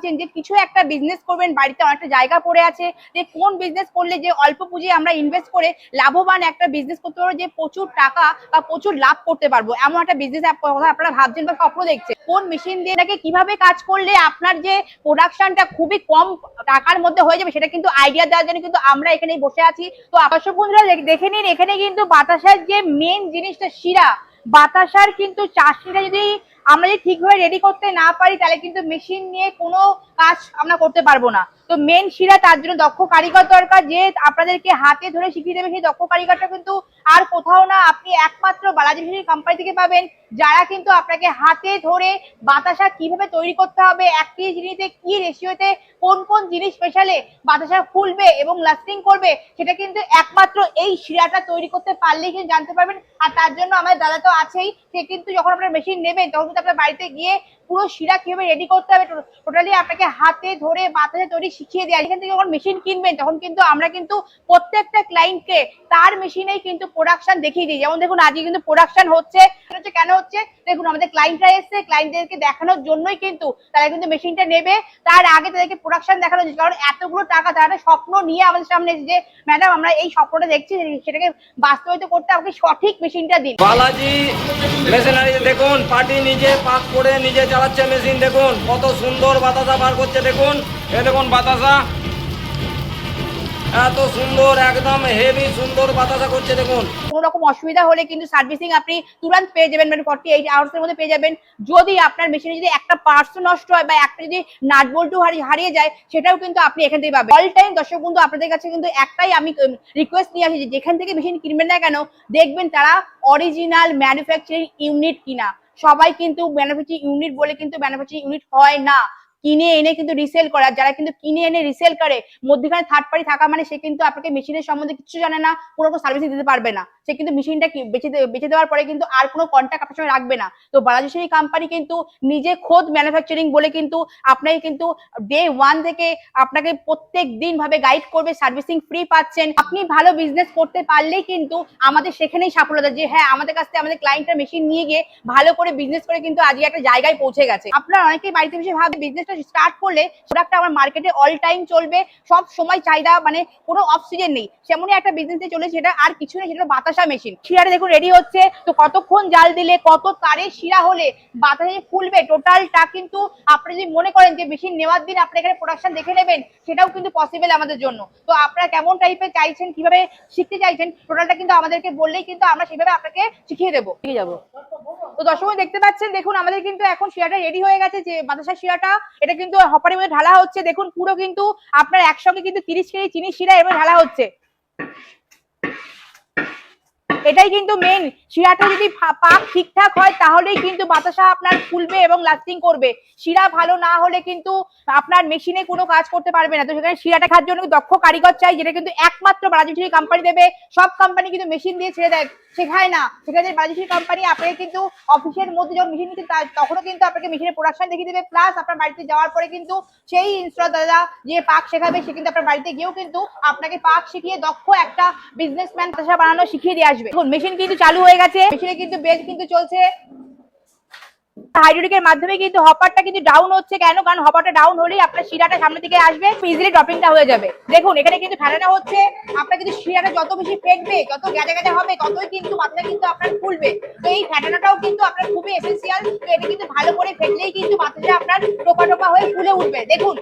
ভাবছেন যে কিছু একটা বিজনেস করবেন, বাড়িতে অনেকটা জায়গা পড়ে আছে, যে কোন বিজনেস করলে যে অল্প পুঁজি আমরা ইনভেস্ট করে লাভবান একটা বিজনেস করতে পারবো, যে প্রচুর টাকা বা প্রচুর লাভ করতে পারবো, এমন একটা বিজনেস কথা আপনারা ভাবছেন বা স্বপ্ন দেখছেন। কোন মেশিন দিয়ে নাকি কিভাবে কাজ করলে আপনার যে প্রোডাকশনটা খুবই কম টাকার মধ্যে হয়ে যাবে, সেটা কিন্তু আইডিয়া দেওয়ার জন্য কিন্তু আমরা এখানে বসে আছি। তো দর্শক বন্ধুরা দেখে নিন, এখানে কিন্তু বাতাসার যে মেন জিনিসটা শিরা, বাতাসার কিন্তু চাষনিটা যদি আমরা যদি ঠিকভাবে রেডি করতে না পারি, তাহলে কিন্তু মেশিন নিয়ে কোনো কাজ আমরা করতে পারবো না। তো মেন শিরা, তার জন্য দক্ষ কারিগর দরকার, যে আপনাদেরকে হাতে ধরে শিখিয়ে দেবে। সেই দক্ষ কারিগরটা কিন্তু আর কোথাও না, আপনি একমাত্র বালাজি মেশিন কোম্পানি থেকে পাবেন, যারা কিন্তু আপনাকে হাতে ধরে বাতাসা কিভাবে তৈরি করতে হবে, একটি জিনিসে কি রেশিওতে কোন কোন জিনিস স্পেশালে বাতাসা ফুলবে এবং লাস্টিং করবে, সেটা কিন্তু একমাত্র এই শিরাটা তৈরি করতে পারলেই কিন্তু জানতে পারবেন। আর তার জন্য আমাদের দাদা তো আছেই, সে কিন্তু যখন আপনার মেশিন নেবেন তখন কিন্তু আপনার বাড়িতে গিয়ে পুরো শিরা কিভাবে রেডি করতে হবে টোটালি আপনাকে হাতে ধরে বাতাসা তৈরি শিখিয়ে দেয়। এখান থেকে যখন মেশিন কিনবেন তখন কিন্তু আমরা কিন্তু প্রত্যেকটা ক্লায়েন্টকে তার মেশিনেই কিন্তু প্রোডাকশন দেখিয়ে দিই। যেমন দেখুন আজকে কিন্তু প্রোডাকশন হচ্ছে, কেন হচ্ছে দেখুন, আমাদের ক্লায়েন্টরা এসছে, ক্লায়েন্টদেরকে দেখানোর জন্যই কিন্তু তারা কিন্তু মেশিনটা নেবে। তার আগে তাদেরকে প্রোডাকশন দেখানো হচ্ছে, কারণ এতগুলো টাকা তারা স্বপ্ন নিয়ে আমাদের সামনে এসেছে যে ম্যাডাম আমরা এই স্বপ্নটা দেখছি, সেটাকে বাস্তবায়িত করতে আমাকে সঠিক মেশিনটা দিন। বালাজি মেশিনারিতে দেখুন, পার্টি নিজে পাক করে নিজে চালাচ্ছে মেশিন। দেখুন কত সুন্দর বাতাসা বার করছে। দেখুন এ দেখুন বাতাসা এত সুন্দর, একদম হেভি সুন্দর বাতাসা করছে। দেখুন কোনো রকম অসুবিধা হলে কিন্তু সার্ভিসিং আপনি তুরন্ত পেয়ে যাবেন, মানে 48 আওয়ার্স এর মধ্যে পেয়ে যাবেন। যদি আপনার মেশিনে যদি একটা পার্টস নষ্ট হয় বা একটা যদি নাট বল্টু হারিয়ে যায়, সেটাও কিন্তু আপনি এখান থেকে পাবেন। অল টাইম দর্শক বন্ধু আপনাদের কাছে কিন্তু একটাই আমি রিকোয়েস্ট নিয়ে আসি, যে যেখান থেকে মেশিন কিনবেন না কেন, দেখবেন তারা অরিজিনাল ম্যানুফ্যাকচারিং ইউনিট কিনা। সবাই কিন্তু ম্যানুফ্যাকচারিং ইউনিট বলে কিন্তু ম্যানুফ্যাকচারিং ইউনিট হয় না, কিনে এনে কিন্তু রিসেল করে। আর যারা কিন্তু কিনে এনে রিসেল করে, মধ্যখানে থার্ড পার্টি থাকা মানে সে কিন্তু আপনাকে মেশিনের সম্বন্ধে কিছু জানে না, কোনো সার্ভিস দিতে পারবে না। সে কিন্তু মেশিনটা বেচে দেওয়ার পরে কিন্তু আর কোনো কন্ট্যাক্ট আপনার সঙ্গে রাখবে না। তো বালাজি সেই কোম্পানি কিন্তু নিজে খোদ ম্যানুফ্যাকচারিং বলে কিন্তু আপনাকে কিন্তু ডে 1 থেকে আপনাকে প্রত্যেক দিন ভাবে গাইড করবে, সার্ভিসিং ফ্রি পাচ্ছেন। আপনি ভালো বিজনেস করতে পারলেই কিন্তু আমাদের সেখানেই সাফল্যতা, যে হ্যাঁ আমাদের কাছ থেকে আমাদের ক্লায়েন্টরা মেশিন নিয়ে গিয়ে ভালো করে বিজনেস করে কিন্তু আজকে একটা জায়গায় পৌঁছে গেছে। আপনারা অনেকেই বাড়িতে বসে ভাবে বিজনেসটা স্টার্ট করলে প্রোডাক্টটা আমার মার্কেটে অল টাইম চলবে, সব সময় চাহিদা, মানে কোনো অফ সিজন নেই, সেমনই একটা বিজনেসে চলে, সেটা আর কিছু নেই, সেটা বাতাসা মেশিন। শিরাটা দেখুন রেডি হচ্ছে, তো কতক্ষণ জাল দিলে কত তারের শিরা হলে বাতাসে ফুলবে টোটালটা কিন্তু আপনি যদি মনে করেন যে মেশিন নেওয়ার দিন আপনি এখানে প্রোডাকশন দেখে নেবেন, সেটাও কিন্তু পসিবল আমাদের জন্য। তো আপনারা কেমন টাইপের চাইছেন, কিভাবে শিখতে চাইছেন, টোটালটা কিন্তু আমাদেরকে বললেই কিন্তু আমরা সেভাবে আপনাকে শিখিয়ে দেবো, শিখে যাবো। তো দর্শক দেখতে পাচ্ছেন, দেখুন আমাদের কিন্তু এখন শিরাটা রেডি হয়ে গেছে, যে বাতাসার শিরাটা এটা কিন্তু হপারের মধ্যে ঢালা হচ্ছে। দেখুন পুরো কিন্তু আপনার একসঙ্গে কিন্তু 30 কেজি চিনি শিরা এবার ঢালা হচ্ছে। এটাই কিন্তু মেন, শিরাটা যদি পাক ঠিকঠাক হয় তাহলেই কিন্তু বাতাসা আপনার ফুলবে এবং লাস্টিং করবে। শিরা ভালো না হলে কিন্তু আপনার মেশিনে কোনো কাজ করতে পারবে না। তো সেখানে শিরাটা খাওয়ার জন্য দক্ষ কারিগর চাই, যেটা কিন্তু একমাত্র বালাজি কোম্পানি দেবে। সব কোম্পানি কিন্তু মেশিন দিয়ে ছেড়ে দেয়, শেখায় না। সেখানে বালাজি কোম্পানি আপনাকে কিন্তু অফিসের মধ্যে যখন মেশিন নিচ্ছে তখনও কিন্তু আপনাকে মেশিনের প্রোডাকশন দেখিয়ে দেবে, প্লাস আপনার বাড়িতে যাওয়ার পরে কিন্তু সেই ইনস্টলার দাদা যে পাক শেখাবে, সে কিন্তু আপনার বাড়িতে গিয়েও কিন্তু আপনাকে পাক শিখিয়ে দক্ষ একটা বিজনেসম্যান বাতাসা বানানো শিখিয়ে দিয়ে আসবে। দেখুন মেশিন কিন্তু চালু হয়ে গেছে, মেশিনে কিন্তু বেল কিন্তু চলছে। হাইড্রোলিকের মাধ্যমে কিন্তু হপারটা কিন্তু ডাউন হচ্ছে। কেন? কারণ হপারটা ডাউন হলেই আপনার শিরাটা সামনের দিকে আসবে, ইজিলি ড্রপিংটা হয়ে যাবে। দেখুন এখানে কিন্তু ফেলানো হচ্ছে, আপনার কিন্তু শিরাটা যত বেশি ফেটবে, যত গ্যাজা গ্যাজা হবে, ততই কিন্তু বাতাসা কিন্তু আপনার ফুলবে। তো এই ফেটানোটাও কিন্তু আপনার খুবই এসেন্সিয়াল। তো এটা কিন্তু ভালো করে ফেটলেই কিন্তু বাতাসা আপনার টোপা টোপা হয়ে ফুলে উঠবে। দেখুন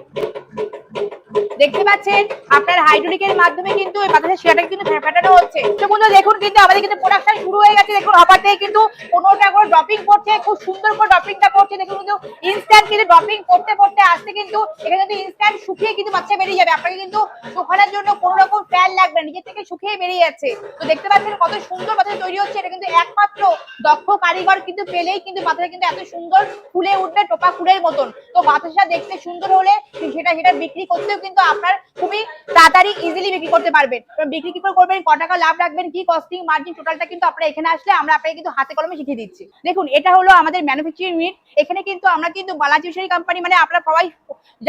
দেখতে পাচ্ছেন আপনার হাইড্রোলিকের মাধ্যমে কিন্তু এই বাতাসের শিরাটা কিন্তু ফেটানো হচ্ছে। তো বন্ধু দেখুন কিন্তু আমাদের কিন্তু প্রোডাকশন শুরু হয়ে গেছে। দেখুন হপার থেকে কিন্তু 15টা করে ড্রপিং করছে, খুব সুন্দর করে ড্রপিংটা করছে। দেখুন কিন্তু ইনস্ট্যান্ট কিন্তু ড্রপিং করতে করতে আসতে কিন্তু এখানে কিন্তু ইনস্ট্যান্ট শুকিয়ে কিন্তু বাচ্চা বেরিয়ে যাবে। আপনাকে কিন্তু শুকানোর জন্য কোনো রকম ফ্যান লাগবে না, নিজে থেকে শুকিয়ে বেরিয়ে যাচ্ছে। তো দেখতে পাচ্ছেন কত সুন্দর বাতাসা তৈরি হচ্ছে। এটা কিন্তু একমাত্র দক্ষ কারিগর কিন্তু পেলেই কিন্তু বাতাসা কিন্তু এত সুন্দর ফুলে উঠবে, টোপা ফুলের মতন। তো বাতাসা দেখতে সুন্দর হলে সেটা বিক্রি করতেও কিন্তু আপনার খুবই তাড়াতাড়ি ইজিলি বিক্রি করতে পারবেন। বিক্রি কি করে করবেন, ক টাকা লাভ রাখবেন, কি কস্টিং মার্জিন টোটালটা কিন্তু আপনারা এখানে আসলে আমরা আপনাকে কিন্তু হাতে কলমে শিখিয়ে দিচ্ছি। দেখুন এটা হলো আমাদের ম্যানুফ্যাকচারিং ইউনিট। এখানে কিন্তু আমরা কিন্তু বালাজি মিশনারি কোম্পানি, মানে আপনারা সবাই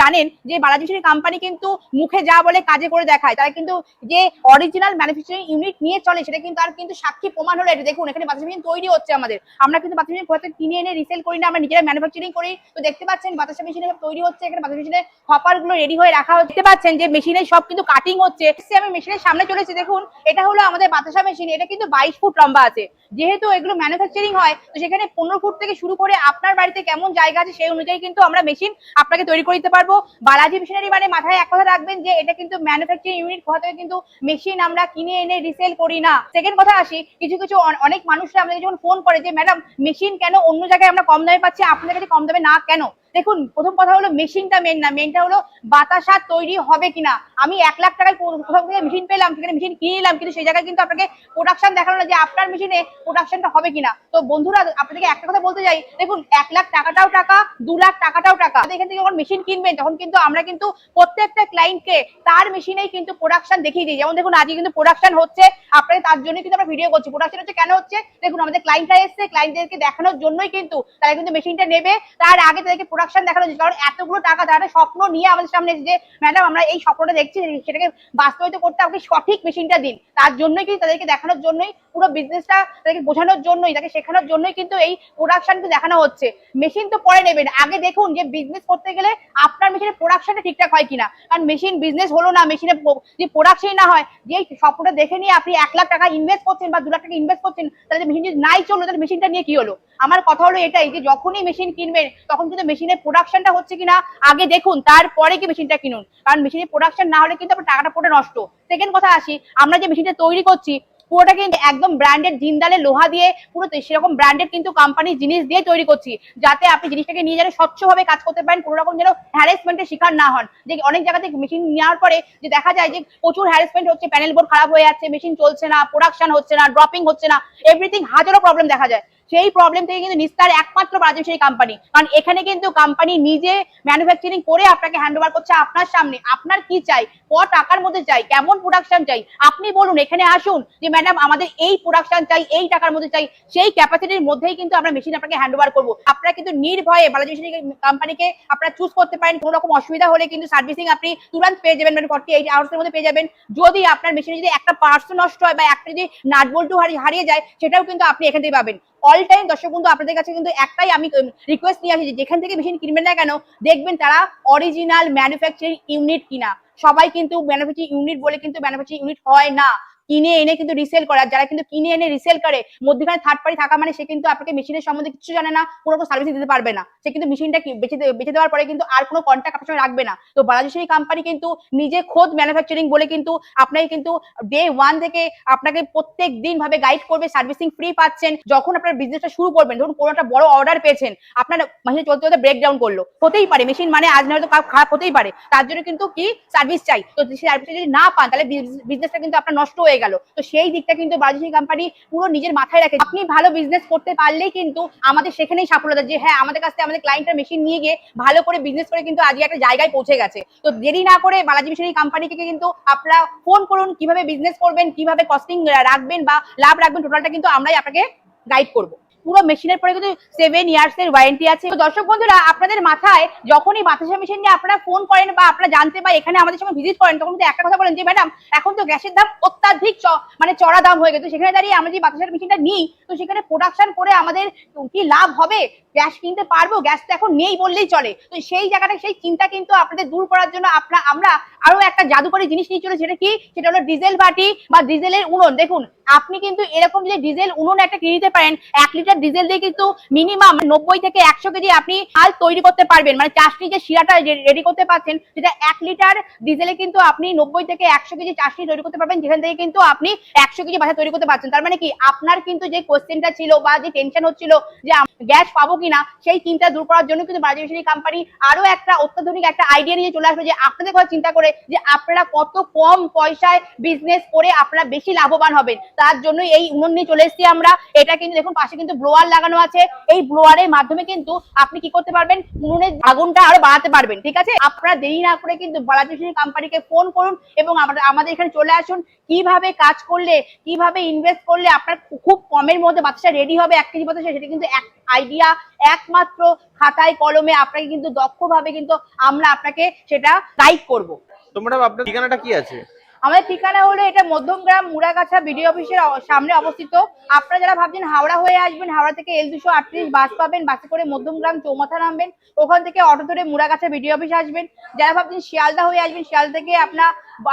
জানেন যে বালাজি মিশনারি কোম্পানি কিন্তু মুখে যা বলে কাজে করে দেখায়। তারা কিন্তু যে অরিজিনাল ম্যানুফ্যাকচারিং ইউনিট নিয়ে চলে সেটা কিন্তু আর কিন্তু সাক্ষী প্রমাণ হলো এটা। দেখুন এখানে বাতাসা মেশিন তৈরি হচ্ছে আমাদের, আমরা কিন্তু বাতাসা মেশিন কোথা কিনে এনে রিসেল করি না, আমরা নিজেরা ম্যানুফ্যাকচারিং করি। তো দেখতে পাচ্ছেন বাতাসা মেশিনে তৈরি হচ্ছে, এখানে বাতাসা মেশিনের হপার গুলো রেডি হয়ে রাখা হচ্ছে। দেখতে পাচ্ছেন যে মেশিনে সব কিন্তু কাটিং হচ্ছে। আমি মেশিনের সামনে চলেছি, দেখুন এটা হলো আমাদের বাতাসা মেশিন। এটা কিন্তু 22 ফুট লম্বা আছে। যেহেতু এগুলো ম্যানুফ্যাকচারিং হয় তো সেখানে 15 ফুট থেকে শুরু করে আপনার বাড়িতে কেমন জায়গা আছে সেই অনুযায়ী কিন্তু আমরা মেশিন আপনাকে তৈরি করে দিতে পারবো। বালাজি মেশিনারি মানে মাথায় এক কথা রাখবেন যে এটা কিন্তু ম্যানুফ্যাকচারিং ইউনিট, কোথা থেকে কিন্তু মেশিন আমরা কিনে এনে রিসেল করি না। সেকেন্ড কথা আসি, কিছু অনেক মানুষরা আমাদের যখন ফোন করে যে ম্যাডাম মেশিন কেন অন্য জায়গায় আমরা কম দামে পাচ্ছি, আপনাদের কাছে কম দামে না কেন? দেখুন প্রথম কথা হলো মেশিনটা মেন না, মেনটা হলো বাতাসা তৈরি হবে কিনা। আমি 1 লাখ টাকায় কোথাও থেকে মেশিন পেলাম, সেখানে মেশিন কিনে নিলাম, কিন্তু সেই জায়গায় কিন্তু আপনাকে প্রোডাকশন দেখানো না যে আপনার মেশিনে প্রোডাকশনটা হবে কিনা। তো বন্ধুরা আপনাদেরকে একটা কথা বলতে চাই, দেখুন 1 লাখ টাকাটাও টাকা, 2 লাখ টাকাটাও টাকা। এখান থেকে যখন মেশিন কিনবেন তখন কিন্তু আমরা কিন্তু প্রত্যেকটা ক্লায়েন্টকে তার মেশিনেই কিন্তু প্রোডাকশন দেখিয়ে দিই। যেমন দেখুন আজকে কিন্তু প্রোডাকশন হচ্ছে, আপনাদের তার জন্য কিন্তু আমরা ভিডিও করছি। প্রোডাকশন হচ্ছে কেন হচ্ছে, দেখুন আমাদের ক্লায়েন্টরা এসছে, ক্লায়েন্টদেরকে দেখানোর জন্যই কিন্তু তারা কিন্তু মেশিনটা নেবে। তার আগে তাদেরকে প্রোডাকশন দেখানো হচ্ছে, কারণ এতগুলো টাকা তারা স্বপ্ন নিয়ে আমাদের সামনে এসেছে যে ম্যাডাম আমরা এই স্বপ্নটা দেখছি, সেটাকে বাস্তবায়িত করতে আপনি সঠিক মেশিনটা দিন। তার জন্যই কিন্তু তাদেরকে দেখানোর জন্যই, পুরো বিজনেসটা তাদেরকে বোঝানোর জন্যই, তাকে শেখানোর জন্যই কিন্তু এই প্রোডাকশনকে দেখানো হচ্ছে। মেশিন তো পরে নেবেন, আগে দেখুন যে বিজনেস করতে গেলে আপনার মেশিনের প্রোডাকশনটা ঠিকঠাক হয় কিনা। কারণ মেশিন বিজনেস হলো না, মেশিনে যে প্রোডাকশনই না হয়, যে স্বপ্নটা দেখে নিয়ে আপনি 1 লাখ টাকা ইনভেস্ট করছেন বা 2 লাখ টাকা ইনভেস্ট করছেন, তাহলে মেশিন যদি নাই চললো তাহলে মেশিনটা নিয়ে কি হলো? আমার কথা হলো এটাই যে যখনই মেশিন কিনবেন তখন কিন্তু মেশিনের প্রোডাকশনটা হচ্ছে কিনা আগে দেখুন, তারপরে কি মেশিনটা কিনুন। কারণ মেশিনের প্রোডাকশন না হলে কিন্তু আপনার টাকাটা পুরো নষ্ট। সেকেন্ড কথা আসি, আমরা যে মেশিনটা তৈরি করছি পুরোটা কিন্তু একদম ব্র্যান্ডেড জিন্দালের লোহা দিয়ে, পুরো সেরকম ব্র্যান্ডেড কিন্তু কোম্পানির জিনিস দিয়ে তৈরি করছি, যাতে আপনি জিনিসটাকে নিয়ে যেন স্বচ্ছভাবে কাজ করতে পারেন, কোনো রকম যেন হ্যারাসমেন্টের শিকার না হন। যে অনেক জায়গা থেকে মেশিন নেওয়ার পরে যে দেখা যায় যে প্রচুর হ্যারাসমেন্ট হচ্ছে, প্যানেল বোর্ড খারাপ হয়ে যাচ্ছে, মেশিন চলছে না, প্রোডাকশন হচ্ছে না, ড্রপিং হচ্ছে না, এভরিথিং হাজারো প্রবলেম দেখা যায়। সেই প্রবলেম থেকে কিন্তু নিস্তার একমাত্র বালাজি মিশনারি কোম্পানি। কারণ এখানে কিন্তু কোম্পানি নিজে ম্যানুফ্যাকচারিং করে আপনাকে হ্যান্ড ওভার করছে আপনার সামনে। আপনার কি চাই, ক টাকার মধ্যে চাই, কেমন প্রোডাকশন চাই, আপনি বলুন, এখানে আসুন যে ম্যাডাম আমাদের এই প্রোডাকশন চাই, এই টাকার মধ্যে চাই, সেই ক্যাপাসিটির মধ্যেই কিন্তু আমরা মেশিন আপনাকে হ্যান্ড ওভার করবো। আপনারা কিন্তু নির্ভয়ে বালাজি মিশনারি কোম্পানিকে আপনারা চুজ করতে পারেন। কোনো রকম অসুবিধা হলে কিন্তু সার্ভিসিং আপনি তুরন্ত পেয়ে যাবেন, মানে 48 আওয়ার্সের মধ্যে পেয়ে যাবেন। যদি আপনার মেশিনে যদি একটা পার্টস নষ্ট হয় বা একটা যদি নাট বল্টু হারিয়ে যায়, সেটাও কিন্তু আপনি এখান থেকে পাবেন। অল টাইম দর্শক বন্ধু আপনাদের কাছে কিন্তু একটাই আমি রিকোয়েস্ট নিয়ে আসি, যেখান থেকে মেশিন কিনবেন না কেন দেখবেন তারা অরিজিনাল ম্যানুফ্যাকচারিং ইউনিট কিনা। সবাই কিন্তু ম্যানুফ্যাকচারিং ইউনিট বলে কিন্তু ম্যানুফ্যাকচারিং ইউনিট হয় না, কিনে এনে কিন্তু রিসেল করে। যারা কিন্তু কিনে এনে রিসেল করে মধ্যখানে থার্ড পার্টি থাকা মানে সে কিন্তু আপনাকে মেশিনের সম্বন্ধে কিছু জানে না, কোনো রকম সার্ভিস দিতে পারবে না। সে কিন্তু মেশিনটা বেচে দেওয়ার পরে কিন্তু আর কোনো কন্ট্যাক্ট আপনার সঙ্গে রাখবে না। তো বালাজি মিশনারি কোম্পানি কিন্তু নিজে খোদ ম্যানুফ্যাকচারিং বলে কিন্তু আপনাকে কিন্তু ডে 1 থেকে আপনাকে প্রত্যেক দিন ভাবে গাইড করবে, সার্ভিসিং ফ্রি পাচ্ছেন। যখন আপনার বিজনেসটা শুরু করবেন, ধরুন কোনো একটা বড় অর্ডার পেয়েছেন, আপনার মেশিন চলতে চলতে ব্রেকডাউন করলো, হতেই পারে, মেশিন মানে আজ নয়তো খারাপ হতেই পারে, তার জন্য কিন্তু কি সার্ভিস চাই। তো সার্ভিস যদি না পান তাহলে বিজনেসটা কিন্তু আপনার নষ্ট হয়ে গেল। তো সেই দিকটা কিন্তু বালাজি মিশনারি কোম্পানি পুরো নিজের মাথায় রাখে। আপনি ভালো বিজনেস করতে পারলেই কিন্তু আমাদের সেখানেই সাফল্যতা, যে হ্যাঁ আমাদের কাছ থেকে আমাদের ক্লায়েন্টের মেশিন নিয়ে গিয়ে ভালো করে বিজনেস করে কিন্তু আজকে একটা জায়গায় পৌঁছে গেছে। তো দেরি না করে বালাজি মিশনারি কোম্পানিকে কিন্তু আপনারা ফোন করুন, কিভাবে বিজনেস করবেন, কিভাবে কস্টিং রাখবেন বা লাভ রাখবেন, টোটালটা কিন্তু আমরাই আপনাকে গাইড করবো। পুরো মেশিনের পরে কিন্তু 7 ইয়ার্স এর ওয়ারেন্টি আছে। তো দর্শক বন্ধুরা আপনাদের মাথায় যখনই বাতাসা মেশিন নিয়ে আপনারা ফোন করেন বা আপনারা জানতে বা এখানে আমাদের সঙ্গে ভিজিট করেন, তখন কিন্তু একটা কথা বলেন যে ম্যাডাম এখন তো গ্যাসের দাম অত্যাধিক মানে চড়া দাম হয়ে গেছে, সেখানে দাঁড়িয়ে আমরা যে বাতাসা মেশিনটা নিই তো সেখানে প্রোডাকশন করে আমাদের কি লাভ হবে, গ্যাস কিনতে পারবো, গ্যাস তো এখন নেই বললেই চলে। তো সেই জায়গাটা, সেই চিন্তা কিন্তু আপনাদের দূর করার জন্য আমরা আরো একটা জাদুকরী জিনিস নিয়ে চলে, সেটা কি, সেটা হলো ডিজেল বাটি বা ডিজেলের উনুন। দেখুন আপনি কিন্তু এরকম যে ডিজেল উনুন একটা কিনে নিতে পারেন, 1 লিটার ডিজেল দিয়ে কিন্তু মিনিমাম 90 থেকে 100 কেজি আপনি হাল তৈরি করতে পারবেন। মানে চাষনি যে শিরাটা রেডি করতে পারছেন, সেটা 1 লিটার ডিজেলে কিন্তু আপনি 90 থেকে 100 কেজি চাষনি তৈরি করতে পারবেন, যেখান থেকে কিন্তু আপনি 100 কেজি বাসা তৈরি করতে পারছেন। তার মানে কি, আপনার কিন্তু যে কোশ্চেনটা ছিল বা যে টেনশন হচ্ছিল যে গ্যাস পাবো কিনা, সেই চিন্তা দূর করার জন্য কিন্তু বালাজি মিশনারি কোম্পানি আরো একটা অত্যাধুনিক একটা আইডিয়া নিয়ে চলে আসবে, যে আপনাদের কথা চিন্তা করে যে আপনারা কত কম পয়সায় বিজনেস করে আপনারা বেশি লাভবান হবেন। তার জন্য এই উনুন নিয়ে চলে এসেছি আমরা। এটা কিন্তু দেখুন পাশে কিন্তু ব্লোয়ার লাগানো আছে। এই ব্লোয়ারের মাধ্যমে কিন্তু আপনি কি করতে পারবেন, উনুনের আগুনটা আরো বাড়াতে পারবেন। ঠিক আছে, আপনারা দেরি না করে কিন্তু বালাজি মেশিন কোম্পানিকে ফোন করুন এবং আমাদের এখানে চলে আসুন। কিভাবে কাজ করলে, কিভাবে ইনভেস্ট করলে আপনার খুব কমের মধ্যে বাতাসা রেডি হবে 1 কেজি বাতাসা, সেটা কিন্তু এক আইডিয়া একমাত্র খাতায় কলমে আপনাকে কিন্তু দক্ষভাবে কিন্তু আমরা আপনাকে সেটা গাইড করব। তো ম্যাডাম আপনার ঠিকানাটা কি আছে? আমাদের ঠিকানা হলো এটা মধ্যমগ্রাম মুড়াগাছা বিডিও অফিসের সামনে অবস্থিত। আপনারা যারা ভাবছেন হাওড়া হয়ে আসবেন, হাওড়া থেকে L238 বাস পাবেন, বাসে করে মধ্যমগ্রাম চৌমাথা নামবেন, ওখান থেকে অটো ধরে মুড়াগাছা বিডিও অফিস আসবেন। যারা ভাবছেন শিয়ালদা হয়ে আসবেন, শিয়ালদা থেকে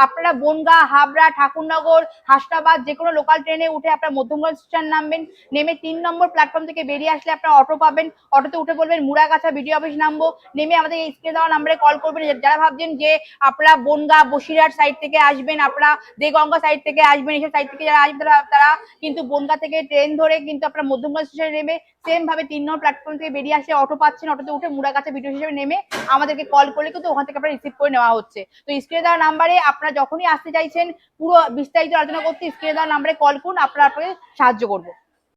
আপনারা বনগাঁ, হাবড়া, ঠাকুরনগর, হাসনাবাদ যে কোনো লোকাল ট্রেনে উঠে আপনারা মধ্যমগ্রাম স্টেশন নামবেন। নেমে 3 নম্বর প্ল্যাটফর্ম থেকে বেরিয়ে আসলে আপনারা অটো পাবেন, অটোতে উঠে বলবেন মুড়াগাছা বিডিও অফিস নামবো। নেমে আমাদের স্ক্রিনে দেওয়া নাম্বারে কল করবেন। যারা ভাবছেন যে আপনারা বনগাঁ বসিরহাট সাইড থেকে আসবেন, আপনারা দেগঙ্গা সাইড থেকে আসবেন, এইসব সাইড থেকে যারা আসবেন তারা কিন্তু বনগাঁ থেকে ট্রেন ধরে কিন্তু আপনারা মধ্যমগ্রাম স্টেশনে নেমে সেম ভাবে 3 নম্বর প্ল্যাটফর্ম থেকে বেরিয়ে আসে অটো পাচ্ছেন, অটোতে উঠে মুড়াগাছা ভিডিও হিসেবে নেমে আমাদেরকে কল করলে কিন্তু ওখান থেকে আপনারা রিসিভ করে নেওয়া হচ্ছে। তো স্ক্রিনে দেওয়া নাম্বারে আপনারা যখনই আসতে চাইছেন পুরো বিস্তারিত আলোচনা করতে স্ক্রিনে দেওয়া নাম্বারে কল করুন, আপনারা আপনাকে সাহায্য করবো।